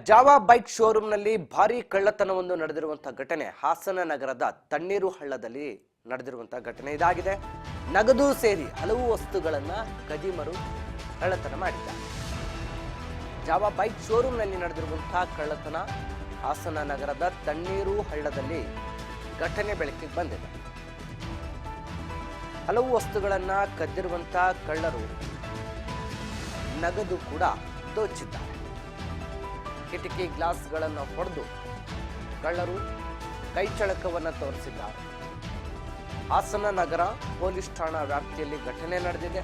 Java bike ಶೋರೂಮ್ನಲ್ಲಿ ಭಾರೀ ಕಳ್ಳತನವೊಂದು ನಡೆದಿರುವಂತಹ ಘಟನೆ ಹಾಸನ ನಗರದ ತಣ್ಣೀರು ಹಳ್ಳದಲ್ಲಿ ನಡೆದಿರುವಂತಹ ಘಟನೆ ಇದಾಗಿದೆ. ನಗದು ಸೇರಿ ಹಲವು ವಸ್ತುಗಳನ್ನ ಕದಿಮರು ಕಳ್ಳತನ ಮಾಡಿದ್ದಾರೆ. ಜಾವಾ ಬೈಕ್ ಶೋರೂಮ್ನಲ್ಲಿ ನಡೆದಿರುವಂತಹ ಕಳ್ಳತನ ಹಾಸನ ನಗರದ ತಣ್ಣೀರು ಹಳ್ಳದಲ್ಲಿ ಘಟನೆ ಬೆಳಕಿಗೆ ಬಂದಿದೆ. ಹಲವು ವಸ್ತುಗಳನ್ನ ಕದ್ದಿರುವಂತಹ ಕಳ್ಳರು ನಗದು ಕೂಡ ದೋಚಿದ್ದಾರೆ. ಕಿಟಕಿ ಗ್ಲಾಸ್ಗಳನ್ನು ಹೊಡೆದು ಕಳ್ಳರು ಕೈಚಳಕವನ್ನು ತೋರಿಸಿದ್ದಾರೆ. ಹಾಸನ ನಗರ ಪೊಲೀಸ್ ಠಾಣಾ ವ್ಯಾಪ್ತಿಯಲ್ಲಿ ಘಟನೆ ನಡೆದಿದೆ.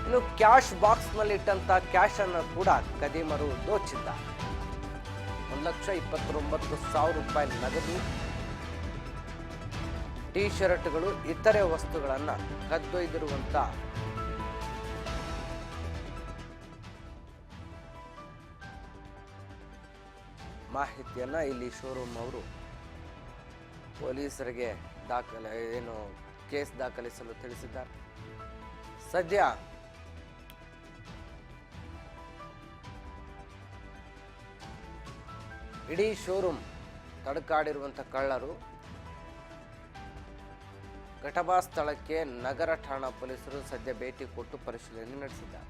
ಇನ್ನು ಕ್ಯಾಶ್ ಬಾಕ್ಸ್ ನಲ್ಲಿ ಇಟ್ಟಂತ ಕ್ಯಾಶ್ ಅನ್ನು ಕೂಡ ಕದಿಮರು ದೋಚಿದ್ದಾರೆ. 1,29,000 ರೂಪಾಯಿ ನಗದು, ಟಿ ಶರ್ಟ್ಗಳು, ಇತರೆ ವಸ್ತುಗಳನ್ನು ಕದ್ದೊಯ್ದಿರುವಂತ ಮಾಹಿತಿಯನ್ನ ಇಲ್ಲಿ ಶೋರೂಮ್ ಅವರು ಪೊಲೀಸರಿಗೆ ಕೇಸ್ ದಾಖಲಿಸಲು ತಿಳಿಸಿದ್ದಾರೆ. ಸದ್ಯ ಇಡೀ ಶೋರೂಮ್ ತಡಕಾಡಿರುವಂತ ಕಳ್ಳರು ಘಟನಾ ಸ್ಥಳಕ್ಕೆ ನಗರ ಠಾಣಾ ಪೊಲೀಸರು ಸದ್ಯ ಭೇಟಿ ಕೊಟ್ಟು ಪರಿಶೀಲನೆ ನಡೆಸಿದ್ದಾರೆ.